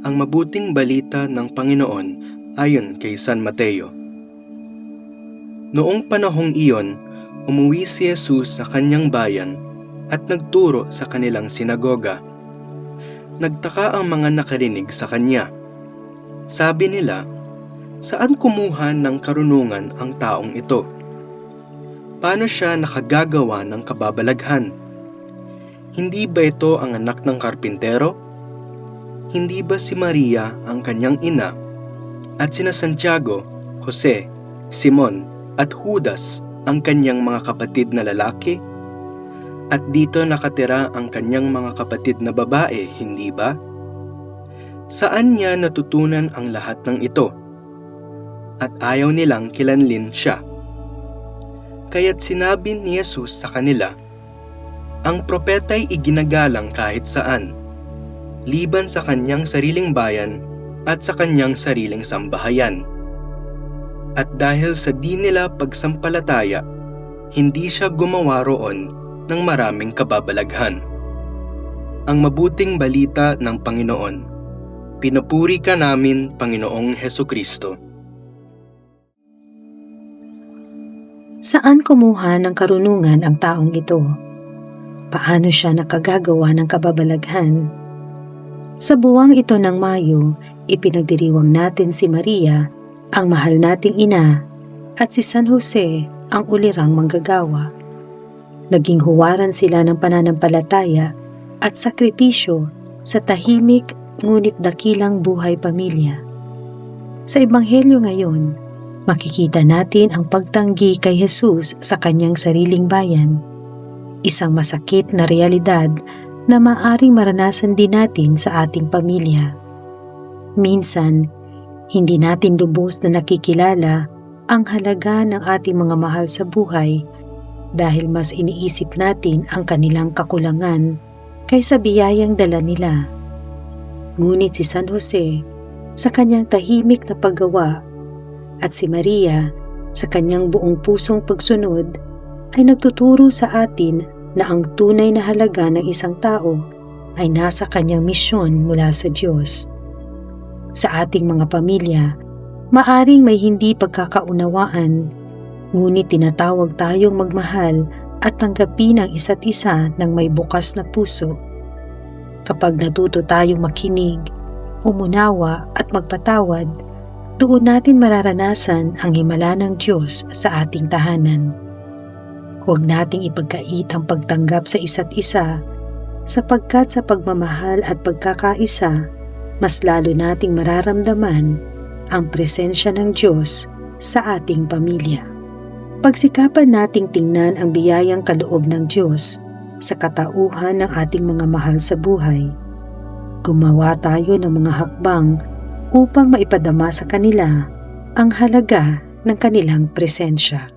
Ang mabuting balita ng Panginoon ayon kay San Mateo. Noong panahong iyon, umuwi si Jesus sa kanyang bayan at nagturo sa kanilang sinagoga. Nagtaka ang mga nakarinig sa kanya. Sabi nila, "Saan kumuha ng karunungan ang taong ito? Paano siya nakagagawa ng kababalaghan? Hindi ba ito ang anak ng karpintero? Hindi ba si Maria ang kanyang ina, at sina Santiago, Jose, Simon, at Judas ang kanyang mga kapatid na lalaki? At dito nakatira ang kanyang mga kapatid na babae, hindi ba? Saan niya natutunan ang lahat ng ito? At ayaw nilang kilanlin siya." Kaya't sinabi ni Jesus sa kanila, "Ang propeta'y iginagalang kahit saan, liban sa kanyang sariling bayan at sa kanyang sariling sambahayan. At dahil sa di nila pagsampalataya, hindi siya gumawa roon ng maraming kababalaghan." Ang mabuting balita ng Panginoon. Pinupuri ka namin, Panginoong Hesukristo. Saan kumuha ng karunungan ang taong ito? Paano siya nakagagawa ng kababalaghan? Sa buwang ito ng Mayo, ipinagdiriwang natin si Maria, ang mahal nating ina, at si San Jose, ang ulirang manggagawa. Naging huwaran sila ng pananampalataya at sakripisyo sa tahimik ngunit dakilang buhay pamilya. Sa Ebanghelyo ngayon, makikita natin ang pagtanggi kay Jesus sa kanyang sariling bayan, isang masakit na realidad na maaring maranasan din natin sa ating pamilya. Minsan, hindi natin lubos na nakikilala ang halaga ng ating mga mahal sa buhay dahil mas iniisip natin ang kanilang kakulangan kaysa biyayang dala nila. Ngunit si San Jose, sa kanyang tahimik na paggawa, at si Maria, sa kanyang buong pusong pagsunod, ay nagtuturo sa atin na ang tunay na halaga ng isang tao ay nasa kanyang misyon mula sa Diyos. Sa ating mga pamilya, maaring may hindi pagkakaunawaan, ngunit tinatawag tayong magmahal at tanggapin ang isa't isa ng may bukas na puso. Kapag natuto tayong makinig, umunawa at magpatawad, doon natin mararanasan ang himala ng Diyos sa ating tahanan. Huwag nating ipagkait ang pagtanggap sa isa't isa, sapagkat sa pagmamahal at pagkakaisa, mas lalo nating mararamdaman ang presensya ng Diyos sa ating pamilya. Pagsikapan nating tingnan ang biyayang kaloob ng Diyos sa katauhan ng ating mga mahal sa buhay. Gumawa tayo ng mga hakbang upang maipadama sa kanila ang halaga ng kanilang presensya.